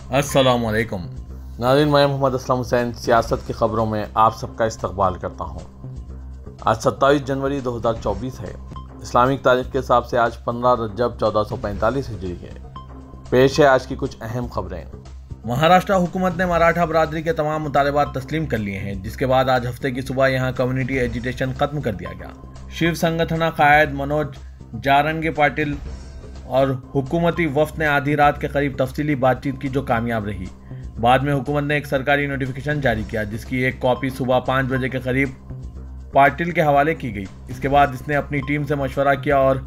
अस्सलाम वालेकुम नाज़रीन, मैं मोहम्मद असलम हुसैन सियासत की ख़बरों में आप सबका इस्तकबाल करता हूँ। आज 27 जनवरी 2024 है। इस्लामिक तारीख के हिसाब से आज 15 रजब 1445 हिजरी है। पेश है आज की कुछ अहम खबरें। महाराष्ट्र हुकूमत ने मराठा बरादरी के तमाम मुतालबात तस्लीम कर लिए हैं, जिसके बाद आज हफ्ते की सुबह यहाँ कम्युनिटी एजिटेशन खत्म कर दिया गया। शिव संगठन कायद मनोज जारंगे पाटिल और हुकूमती वफ्द ने आधी रात के करीब तफसीली बातचीत की, जो कामयाब रही। बाद में हुकूमत ने एक सरकारी नोटिफिकेशन जारी किया, जिसकी एक कॉपी सुबह 5 बजे के करीब पाटिल के हवाले की गई। इसके बाद इसने अपनी टीम से मशवरा किया और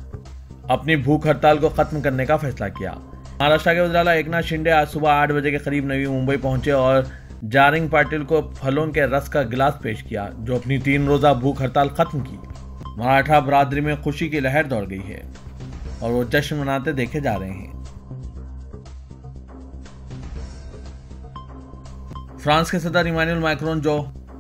अपनी भूख हड़ताल को खत्म करने का फैसला किया। महाराष्ट्र के वज़ीर एकनाथ शिंदे आज सुबह 8 बजे के करीब नवी मुंबई पहुंचे और जारंग पाटिल को फलों के रस का गिलास पेश किया, जो अपनी 3 रोज़ा भूख हड़ताल खत्म की। मराठा बरादरी में खुशी की लहर दौड़ गई है और वो जश्न मनाते देखे जा रहे हैं। फ्रांस के सदर इमानुएल मैक्रोन, जो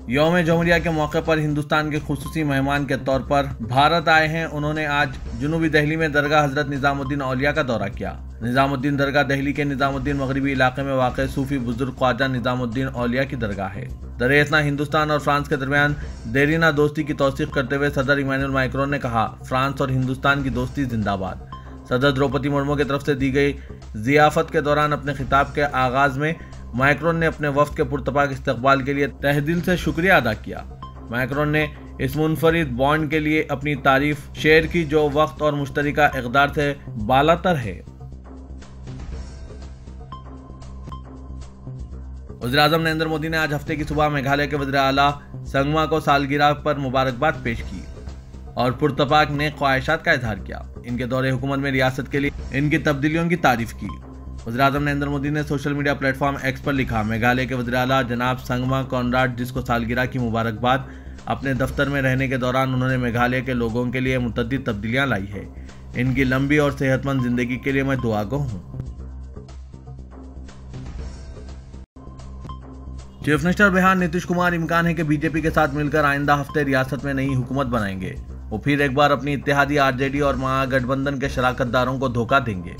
यौम जमहूरिया के मौके पर हिंदुस्तान के खुसूसी मेहमान के तौर पर भारत आए हैं, उन्होंने आज जुनूबी दिल्ली में दरगाह हजरत निजामुद्दीन औलिया का दौरा किया। निजामुद्दीन दरगाह दिल्ली के निजामुद्दीन मगरबी इलाके में वाक़ सूफी बुजुर्ग ख्वाजा निजामुद्दीन औलिया की दरगाह है। दरअसल हिंदुस्तान और फ्रांस के दरमियान देरीना दोस्ती की तौसीक करते हुए सदर इमानुएल मैक्रोन ने कहा, फ्रांस और हिंदुस्तान की दोस्ती जिंदाबाद। सदर द्रौपदी मुर्मू की तरफ से दी गई जियाफत के दौरान अपने खिताब के आगाज में मैक्रोन ने अपने वफ्द के पुरतपाक इस्तकबाल के लिए तहे दिल से शुक्रिया अदा किया। मैक्रोन ने इस मुनफरिद बॉन्ड के लिए अपनी तारीफ शेयर की, जो वक्त और मुश्तरका इक़दार से बालातर है। वज़ीर-ए-आज़म नरेंद्र मोदी ने आज हफ्ते की सुबह मेघालय के वज़ीर आला संगमा को सालगिरह पर मुबारकबाद पेश की और पुरतपाक नेक ख्वाहिशात का इजहार किया। इनके दौरे हुकूमत में रियासत के लिए इनकी तब्दीलियों की तारीफ की। वज़ीर-ए-आज़म नरेंद्र मोदी ने सोशल मीडिया प्लेटफॉर्म एक्स पर लिखा, मेघालय के वज़ीर आला जनाब संगमा कॉनराड, जिसको सालगिरह की मुबारकबाद। अपने दफ्तर में रहने के दौरान उन्होंने मेघालय के लोगों के लिए मुतअद्दिद तब्दीलियां लाई है। इनकी लंबी और सेहतमंद जिंदगी के लिए मैं दुआगो हूँ। चीफ मिनिस्टर बिहार नीतीश कुमार इम्कान है कि बीजेपी के साथ मिलकर आइंदा हफ्ते रियासत में नई हुकूमत बनाएंगे। वो फिर एक बार अपनी इत्तेहादी आरजेडी और महागठबंधन के शराकतदारों को धोखा देंगे।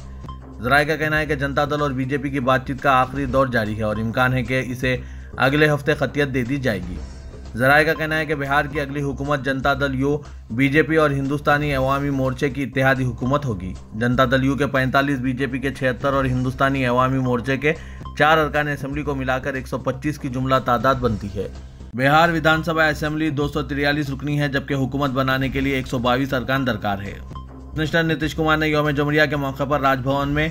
जराये का कहना है कि जनता दल और बीजेपी की बातचीत का आखिरी दौर जारी है और इम्कान है कि इसे अगले हफ्ते खतियत दे दी जाएगी। जराये का कहना है कि बिहार की अगली हुकूमत जनता दल यू, बीजेपी और हिंदुस्तानी अवामी मोर्चे की इत्तेहादी हुकूमत होगी। जनता दल यू के 45, बीजेपी के 76 और हिंदुस्तानी अवामी मोर्चे के 4 अरकान असेंबली को मिलाकर 125 की जुमला तादाद बनती है। बिहार विधानसभा असेंबली 243 रुकनी है, जबकि हुकूमत बनाने के लिए 122 अरकान दरकार है। मिनिस्टर नीतीश कुमार ने यौम जमहूरिया के मौके पर राजभवन में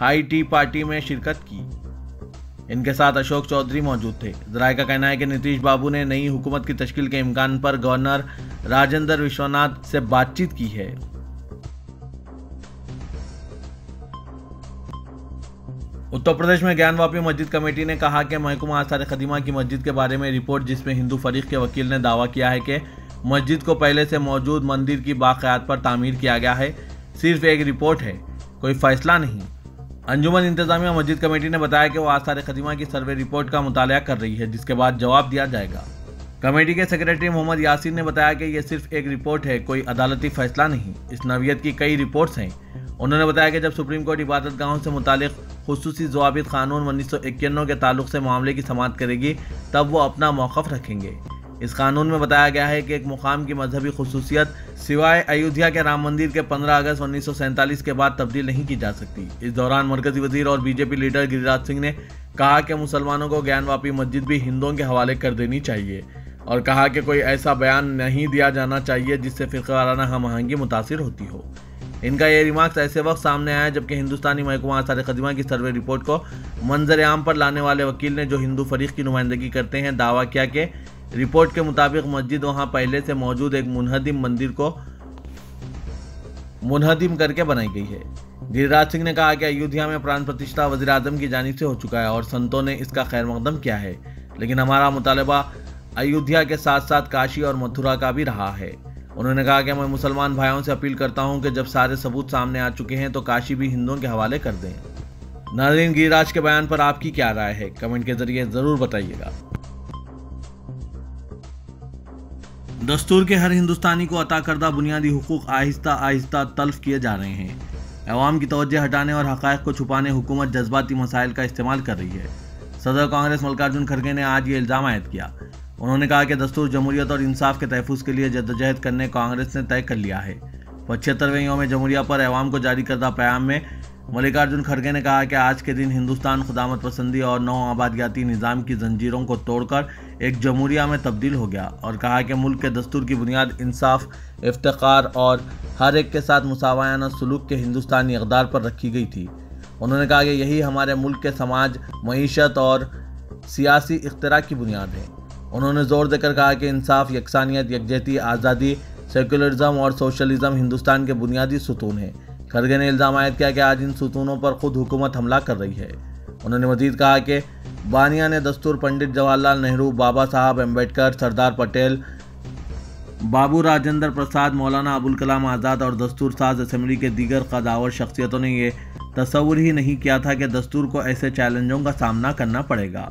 हाई टी पार्टी में शिरकत की। इनके साथ अशोक चौधरी मौजूद थे। जराये का कहना है कि नीतीश बाबू ने नई हुकूमत की तश्कील के इम्कान पर गवर्नर राजेंद्र विश्वनाथ से बातचीत की है। उत्तर प्रदेश में ज्ञानवापी मस्जिद कमेटी ने कहा कि महकमा आसार खदीमा की मस्जिद के बारे में रिपोर्ट, जिसमें हिंदू फरीक के वकील ने दावा किया है कि मस्जिद को पहले से मौजूद मंदिर की बाक़यात पर तामीर किया गया है, सिर्फ एक रिपोर्ट है, कोई फैसला नहीं। अंजुमन इंतजामिया मस्जिद कमेटी ने बताया कि वो आसार खदीमा की सर्वे रिपोर्ट का मुताला कर रही है, जिसके बाद जवाब दिया जाएगा। कमेटी के सेक्रेटरी मोहम्मद यासीन ने बताया कि यह सिर्फ एक रिपोर्ट है, कोई अदालती फैसला नहीं। इस नौइयत की कई रिपोर्ट्स हैं। उन्होंने बताया कि जब सुप्रीम कोर्ट इबादत गाहों से मुतालिक खुसूसी ज़वाबित कानून 1991 के ताल्लुक से मामले की समाअत करेगी, तब वो अपना मौक़िफ़ रखेंगे। इस कानून में बताया गया है कि एक मुकाम की मजहबी खुसूसियत सिवाय अयोध्या के राम मंदिर के 15 अगस्त 1947 के बाद तब्दील नहीं की जा सकती। इस दौरान मरकजी वजीर और बीजेपी लीडर गिरिराज सिंह ने कहा कि मुसलमानों को ज्ञानवापी मस्जिद भी हिंदुओं के हवाले कर देनी चाहिए और कहा कि कोई ऐसा बयान नहीं दिया जाना चाहिए जिससे फ़िरक़ावाराना हम आहंगी मुतासिर होती हो। इनका ये रिमार्क्स ऐसे वक्त सामने आया जबकि हिंदुस्तानी महकमा आसार खदीमा की सर्वे रिपोर्ट को मंजर आम पर लाने वाले वकील ने, जो हिंदू फरीक की नुमाइंदगी करते हैं, दावा किया कि रिपोर्ट के मुताबिक मस्जिद वहां पहले से मौजूद एक मुनहदिम मंदिर को मुनहदिम करके बनाई गई है। गिरिराज सिंह ने कहा कि अयोध्या में प्राण प्रतिष्ठा वज़ीर-ए-आज़म की जानिब से हो चुका है और संतों ने इसका खैर मकदम किया है, लेकिन हमारा मुतालबा अयोध्या के साथ साथ काशी और मथुरा का भी रहा है। उन्होंने कहा कि मैं मुसलमान भाइयों से अपील करता हूं कि जब सारे सबूत सामने आ चुके हैं तो काशी भी हिंदुओं के हवाले कर दें। नाज़रीन, गिरिराज के बयान पर आपकी क्या राय है, कमेंट के जरिए ज़रूर बताइएगा। दस्तूर के हर हिंदुस्तानी को अता करदा बुनियादी हुकूक आहिस्ता आहिस्ता तल्फ किए जा रहे हैं। अवाम की तवज्जो हटाने और हक़ाइक़ को छुपाने हुकूमत जज्बाती मसाइल का इस्तेमाल कर रही है। सदर कांग्रेस मल्लिकार्जुन खड़गे ने आज ये इल्ज़ाम आयद किया। उन्होंने कहा कि दस्तूर जमहूरियत और इंसाफ के तहफ़्फ़ुज़ के लिए जद्दोजहद करने कांग्रेस ने तय कर लिया है। 75वें यौम जमहूरिया पर अवाम को जारी करदा पैगाम में मल्लिकार्जुन खड़गे ने कहा कि आज के दिन हिंदुस्तान खुदामत पसंदी और नौ आबादियाती निज़ाम की जंजीरों को तोड़कर एक जमहूरिया में तब्दील हो गया और कहा कि मुल्क के दस्तूर की बुनियाद इंसाफ, इफ्तिखार और हर एक के साथ मुसावायाना सलूक के हिंदुस्तानी इक़दार पर रखी गई थी। उन्होंने कहा कि यही हमारे मुल्क के समाज, मईशत और सियासी इख्तिराक की बुनियाद है। उन्होंने ज़ोर देकर कहा कि इंसाफ, यकसानियत, यकजहती, आज़ादी, सेकुलरिज्म और सोशलिज्म हिंदुस्तान के बुनियादी सुतून हैं। खड़गे ने इल्ज़ाम आयद किया कि आज इन सुतूनों पर खुद हुकूमत हमला कर रही है। उन्होंने मज़ीद कहा कि बानियान दस्तूर पंडित जवाहरलाल नेहरू, बाबा साहब अम्बेडकर, सरदार पटेल, बाबू राजेंद्र प्रसाद, मौलाना अबुल कलाम आज़ाद और दस्तूर साज असम्बली के दीगर कदावर शख्सियतों ने यह तस्वुर ही नहीं किया था कि दस्तूर को ऐसे चैलेंजों का सामना करना पड़ेगा।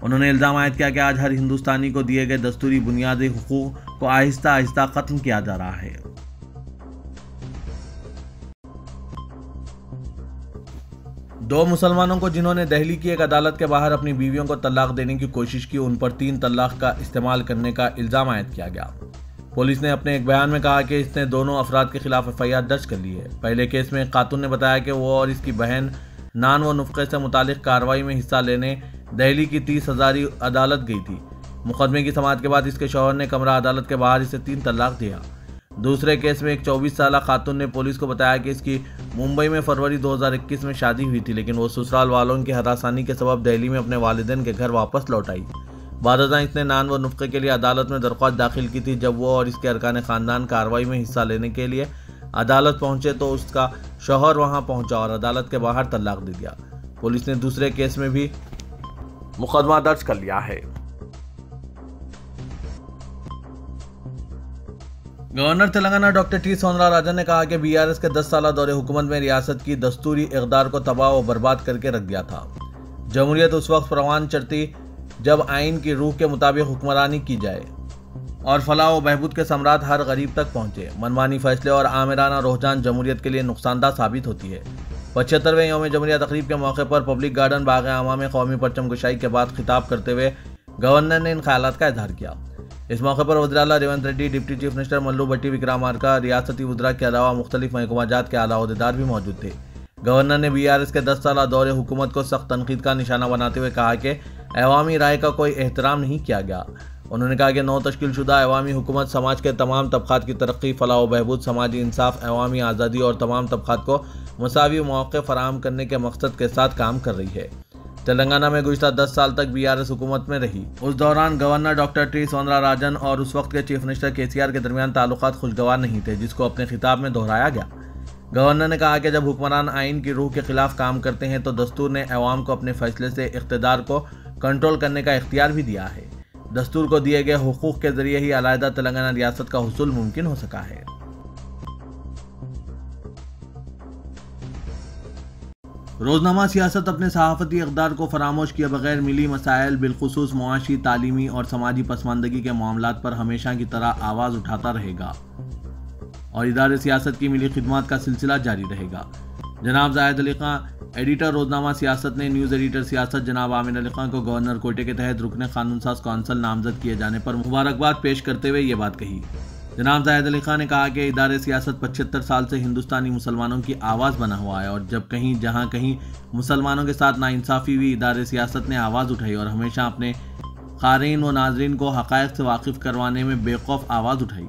उन्होंने इल्ज़ाम आयद किया कि आज हर हिंदुस्तानी को दिए गए दस्तूरी बुनियादी हुकूक को आहिस्ता आहिस्ता ख़त्म किया जा रहा है। दो मुसलमानों को जिन्होंने दिल्ली की एक अदालत के बाहर अपनी बीवियों को तलाक देने की कोशिश की, उन पर 3 तलाक का इस्तेमाल करने का इल्ज़ाम आयद किया गया। पुलिस ने अपने एक बयान में कहा कि इसने दोनों अफराद के खिलाफ FIR दर्ज कर ली है। पहले केस में एक खातून ने बताया कि वो और इसकी बहन नान व नुफ़क़े से मुतालिक कार्रवाई में हिस्सा लेने दिल्ली की 30 हज़ारी अदालत गई थी। मुकदमे की समाअत के बाद इसके शौहर ने कमरा अदालत के बाहर इसे 3 तलाक दिया। दूसरे केस में एक 24 साला खातून ने पुलिस को बताया कि इसकी मुंबई में फरवरी 2021 में शादी हुई थी, लेकिन वो ससुराल वालों की हरासानी के सबब दिल्ली में अपने वालिदैन के घर वापस लौट आई। बादशाह इसने नान व नुफ़क़े के लिए अदालत में दरख्वास्त दाखिल की थी। जब वो और इसके अरकान ख़ानदान कार्रवाई में हिस्सा लेने के लिए अदालत पहुंचे तो उसका शौहर वहां पहुंचा और अदालत के बाहर तलाक दे दिया। पुलिस ने दूसरे केस में भी मुकदमा दर्ज कर लिया है। गवर्नर तेलंगाना डॉक्टर टी सोंदराराजन ने कहा कि BRS के 10 साला दौरे हुकूमत में रियासत की दस्तूरी इक़दार को तबाह व बर्बाद करके रख दिया था। जमहूरियत उस वक्त परवान चढ़ती जब आइन की रूह के मुताबिक हुक्मरानी की जाए और फलाह व बहबूद के सम्राट हर गरीब तक पहुँचे। मनमानी फैसले और आमिराना रुझान जमहूरियत के लिए नुकसानदा साबित होती है। 75वें यौम जमहूरिया तकरीब के मौके पर पब्लिक गार्डन बाग-ए-आमा में कौमी परचम कुशाई के बाद खिताब करते हुए गवर्नर ने इन ख्यालात का इजहार किया। इस मौके पर वज़ीर आला Revanth Reddy, deputy chief minister Mallu Bhatti Vikramarka, रियासती वज़रा के अलावा मुख्तलिफ महकमाजात के आला ओहदेदार भी मौजूद थे। गवर्नर ने BRS के 10 साला दौरे हुकूमत को सख्त तनकीद का निशाना बनाते हुए कहा कि अवामी राय का कोई एहतराम नहीं किया गया। उन्होंने कहा कि नौ तश्कील शुदा अवामी हुकूमत समाज के तमाम तबक़ात की तरक्की, फलाह व बहबूद, समाजी इंसाफ, अवामी आज़ादी और तमाम तबक़ात को मुसावी मौक़े फ़राहम करने के मकसद के साथ काम कर रही है। तेलंगाना में गुज़िश्ता 10 साल तक BRS हुकूमत में रही। उस दौरान गवर्नर डॉक्टर टी सोंदराराजन और उस वक्त के चीफ मिनिस्टर KCR के दरमियान ताल्लुकात खुशगवार नहीं थे, जिसको अपने खिताब में दोहराया गया। गवर्नर ने कहा कि जब हुक्मरान आइन की रूह के खिलाफ काम करते हैं तो दस्तूर ने अवाम को अपने फैसले से इख्तिदार को कंट्रोल करने का इख्तियार भी दिया है। दस्तूर को दिए गए हुकूक के जरिए ही अलहदा तेलंगाना रियासत का हुसूल मुमकिन हो सका है। रोजनामा सियासत अपने सहाफ़ती इक़दार को फरामोश किए बगैर मिली मसाइल, बिलखुसूस मुआशी, तालीमी और समाजी पसमानदगी के मामलात पर हमेशा की तरह आवाज़ उठाता रहेगा और इदारे सियासत की मिली खिदमत का सिलसिला जारी रहेगा। जनाब जाहिद अली खान, एडिटर रोजनामा सियासत ने न्यूज़ एडिटर सियासत जनाब आमिर अली खान को गवर्नर कोटे के तहत रुकने कानून साज कौंसल नामजद किए जाने पर मुबारकबाद पेश करते हुए ये बात कही। जनाब जाहिद अली खान ने कहा कि इदारे सियासत 75 साल से हिंदुस्तानी मुसलमानों की आवाज़ बना हुआ है और जब कहीं जहाँ कहीं मुसलमानों के साथ नाइंसाफ़ी हुई, इदारे सियासत ने आवाज़ उठाई और हमेशा अपने क़ारीन व नाज़रीन को हक़ाइक़ से वाकिफ़ करवाने में बेखौफ आवाज़ उठाई।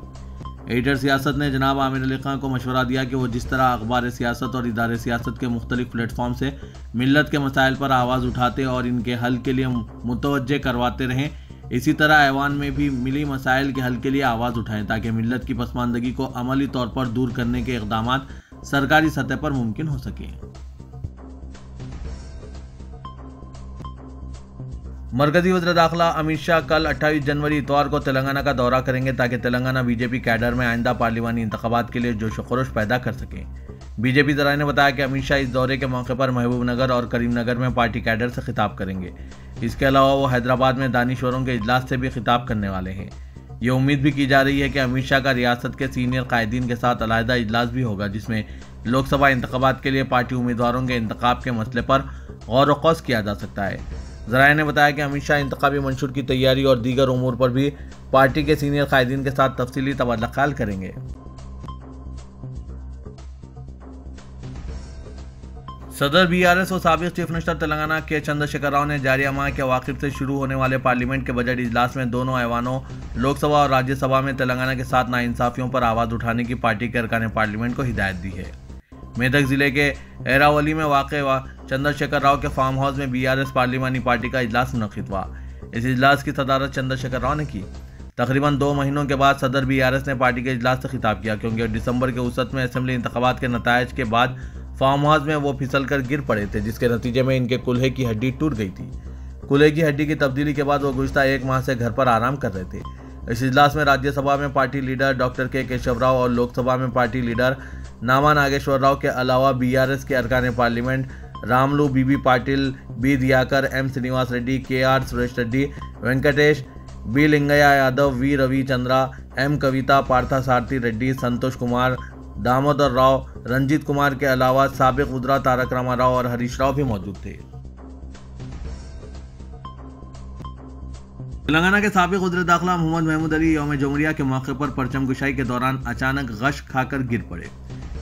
एडिटर सियासत ने जनाब आमिर अली खान को मशवरा दिया कि वो जिस तरह अखबार सियासत और इदारे सियासत के मुख्तलिफ प्लेटफॉर्म से मिल्लत के मसाइल पर आवाज़ उठाते और इनके हल के लिए मुतवज्जे करवाते रहें, इसी तरह ऐवान में भी मिली मसाइल के हल के लिए आवाज़ उठाएं ताकि मिल्लत की पसमानदगी को अमली तौर पर दूर करने के इक़दामात सरकारी सतह पर मुमकिन हो सकें। मरकजी वज़ीर दाखिला अमित शाह कल 28 जनवरी इतवार को तेलंगाना का दौरा करेंगे ताकि तेलंगाना बीजेपी कैडर में आइंदा पार्लिमानी इंतखाबात के लिए जोश खरोश पैदा कर सकें। बीजेपी ज़राए ने बताया कि अमित शाह इस दौरे के मौके पर महबूबनगर और करीमनगर में पार्टी कैडर से खिताब करेंगे। इसके अलावा वो हैदराबाद में दानिश्वरों के इजलास से भी खिताब करने वाले हैं। ये उम्मीद भी की जा रही है कि अमित शाह का रियासत के सीनियर कायदीन के साथ अलहदा इजलास भी होगा, जिसमें लोकसभा इंतखाबात के लिए पार्टी उम्मीदवारों के इंतखाब के मसले पर गौर व खौज किया जा सकता है। ज़राए ने बताया कि अमित शाह इंतखाबी मंशूर की तैयारी और दीगर उमूर पर भी पार्टी के सीनियर कायदीन के साथ तफसीली तबादला ख्याल करेंगे। सदर बीआरएस और साबिक चीफ मिनिस्टर तेलंगाना के चंद्रशेखर राव ने जारी माह के अवाखिर से शुरू होने वाले पार्लियामेंट के बजट इजलास में दोनों ऐवानों लोकसभा और राज्यसभा में तेलंगाना के साथ नाइंसाफियों पर आवाज उठाने की पार्टी के अरकान पार्लियामेंट को हिदायत दी है। मेदक जिले के एरावली में वाक़ चंद्रशेखर राव के फार्म हाउस में बीआरएस पार्लिमानी पार्टी का इजलास मुनक़िद हुआ। इस इजलास की सदारत चंद्रशेखर राव ने की। तकरीबन 2 महीनों के बाद सदर बीआरएस ने पार्टी के इजलास से खिताब किया, क्योंकि दिसंबर के औसत में असेंबली इंतखाबात के नतायज के बाद फार्म हाउस में वो फिसल कर गिर पड़े थे, जिसके नतीजे में इनके कुल्हे की हड्डी टूट गई थी। कुल्हे की हड्डी की तब्दीली के बाद वो गुज़िश्ता 1 माह से घर पर आराम कर रहे थे। इस इजलास में राज्यसभा में पार्टी लीडर डॉक्टर के केशव राव और लोकसभा में पार्टी लीडर नामा नागेश्वर राव के अलावा बीआरएस के अरकान parliament Ramulu BB Patil, B Dayakar, M Srinivas Reddy, KR. Suresh Reddy, Venkatesh, B Lingaiah Yadav, V Ravichandra, M Kavitha, Partha Sarathi Reddy, Santosh Kumar, Damodar Rao, Ranjit Kumar के अलावा साबिक वज़ीर तारक रामाराव और हरीश राव भी मौजूद थे। तेलंगाना के साबिक वज़ीर दाखिला मोहम्मद महमूद अली यौम जमहूरिया के मौके पर परचम कुशाई के दौरान अचानक गश खाकर गिर पड़े।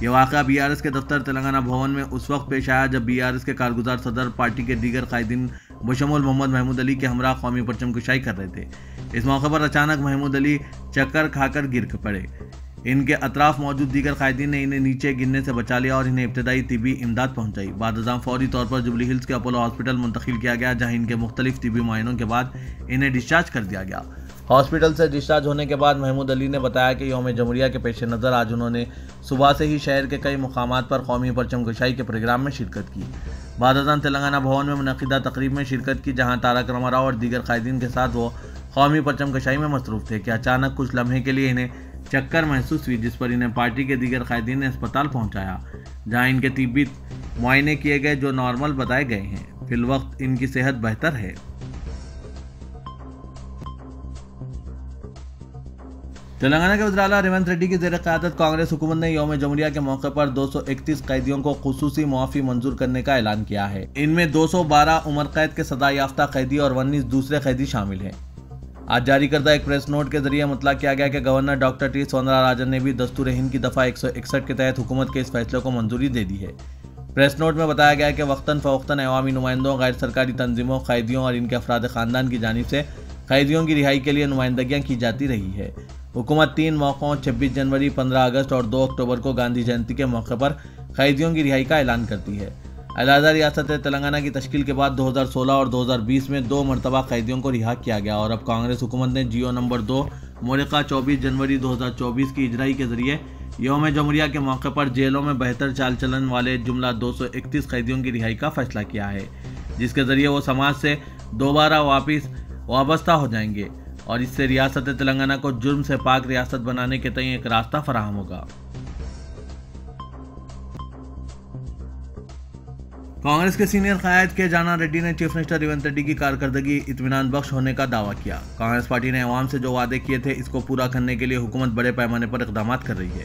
यह वाक़या बीआरएस के दफ्तर तेलंगाना भवन में उस वक्त पेश आया जब बीआरएस के कारगुजार सदर पार्टी के दीगर कायदीन बशमूल मोहम्मद महमूद अली के हमरा कौमी परचम कुशाई कर रहे थे। इस मौके पर अचानक महमूद अली चक्कर खाकर गिर पड़े। इनके अतराफ मौजूद दीगर कायदीन ने इन्हें नीचे गिरने से बचा लिया और इन्हें इब्तदाई तिबी इमदाद पहुंचाई। बाद फौरी तौर पर जुबली हिल्स के अपोलो हॉस्पिटल मुंतकिल किया गया, जहां इनके मुख्तलिफ तिबी मुआयनों के बाद इन्हें डिस्चार्ज कर दिया गया। हॉस्पिटल से डिस्चार्ज होने के बाद महमूद अली ने बताया कि यौम जमहूरिया के पेश नज़र आज उन्होंने सुबह से ही शहर के कई मुकामात पर कौमी परचम कुशाई के प्रोग्राम में शिरकत की। बाद तेलंगाना भवन में मुनक़िदा तकरीब में शिरकत की, जहाँ तारक रामाराव और दीगर कायदीन के साथ वो कौमी परचम कुशाई में मसरूफ़ थे कि अचानक कुछ लम्हे के लिए इन्हें चक्कर महसूस हुई, जिस पर इन्हें पार्टी के दीगर कायदीन ने अस्पताल पहुंचाया, जहां इनके तिब्बी मुआयने किए गए जो नॉर्मल बताए गए हैं। फिलवक्त इनकी सेहत बेहतर है। तेलंगाना के वज़ीर आला रेवंत रेड्डी की ज़ेर क़यादत कांग्रेस हुकूमत ने यौम जमहूरिया के मौके पर 231 कैदियों को खुसूसी मुआफ़ी मंजूर करने का ऐलान किया है। इनमें 212 उम्र कैद के सदा याफ्ता कैदी और 19 दूसरे कैदी शामिल हैं। आज जारी करदा एक प्रेस नोट के जरिए मुतलक किया गया कि गवर्नर डॉक्टर टी सौंदरराजन ने भी दस्तूर हिंद की दफ़ा 161 के तहत हुकूमत के इस फैसले को मंजूरी दे दी है। प्रेस नोट में बताया गया कि वक्तन फ़वक्तन अवामी नुमाइंदों, गैर सरकारी तंजीमों, कैदियों और इनके अफराद ख़ानदान की जानिब से कैदियों की रिहाई के लिए नुमाइंदगियाँ की जाती रही है। हुकूमत 3 मौक़ों 26 जनवरी, 15 अगस्त और 2 अक्टूबर को गांधी जयंती के मौके पर कैदियों की रिहाई का ऐलान करती है। अलहदा रियासत तेलंगाना की तश्कील के बाद 2016 और 2020 में 2 मरतबा कैदियों को रिहा किया गया और अब कांग्रेस हुकूमत ने जियो नंबर 2 मोरिका 24 जनवरी 2024 की इजराई के जरिए यौम जमहूरिया के मौके पर जेलों में बेहतर चाल चलन वाले जुमला 231 कैदियों की रिहाई का फैसला किया है, जिसके जरिए वो समाज से दोबारा वाबस्ता हो जाएंगे और इससे रियासत तेलंगाना को जुर्म से पाक रियासत बनाने के तय एक रास्ता फराहम होगा। कांग्रेस के सीनियर क़याद के जाना रेड्डी ने चीफ मिनिस्टर रेवंत रेड्डी की कारकर्दगी इत्मीनान बख्श होने का दावा किया। कांग्रेस पार्टी ने अवाम से जो वादे किए थे, इसको पूरा करने के लिए हुकूमत बड़े पैमाने पर इक़दामात कर रही है।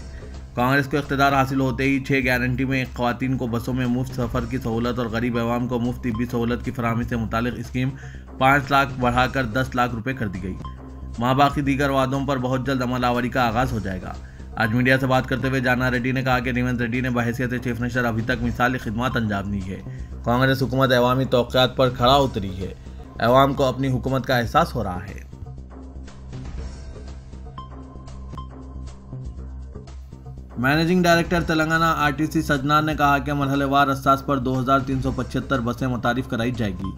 कांग्रेस को इक़्तिदार हासिल होते ही 6 गारंटी में ख़वातीन को बसों में मुफ्त सफ़र की सहूलत और गरीब अवाम को मुफ्त तिब्बी सहूलत की फराहमी से मुतालिक स्कीम 5 लाख बढ़ाकर 10 लाख रुपये कर दी गई। बाकी दीगर वादों पर बहुत जल्द अमल आवरी का आगाज़ हो जाएगा। आज मीडिया से बात करते हुए जाना रेड्डी ने कहा कि रेवंत रेड्डी ने बहैसियत चीफ मिनिस्टर अभी तक मिसाली खिदमत अंजाम दी है। कांग्रेस हुकूमत अवामी तौक़ात पर खड़ा उतरी है। अवाम को अपनी हुकूमत का एहसास हो रहा है। Managing director Telangana RTC Sajjanar ने कहा कि मरहलेवार असास पर 2375 बसें मुतारिफ कराई जाएगी।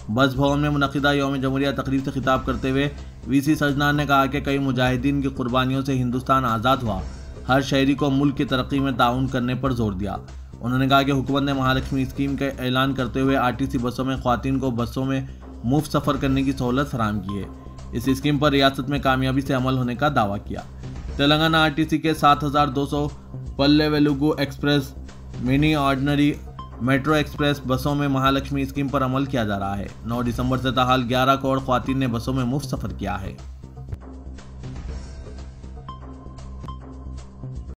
बस भवन में मुनक़िदा यौम जमहूरिया तकरीब से खिताब करते हुए वीसी सजनार ने कहा कि कई मुजाहिदीन की कुर्बानियों से हिंदुस्तान आज़ाद हुआ। हर शहरी को मुल्क की तरक्की में ताउन करने पर जोर दिया। उन्होंने कहा कि हुकूमत ने महालक्ष्मी स्कीम का ऐलान करते हुए आरटीसी बसों में ख़वातीन को बसों में मुफ्त सफ़र करने की सहूलत फराहम की है। इस स्कीम पर रियासत में कामयाबी से अमल होने का दावा किया। तेलंगाना आरटीसी के 7200 Palle Velugu express, mini ordinary, metro express बसों में महालक्ष्मी स्कीम पर अमल किया जा रहा है। 9 दिसंबर से ताहाल 11 करोड़ ख़वातीन ने बसों में मुफ्त सफ़र किया है।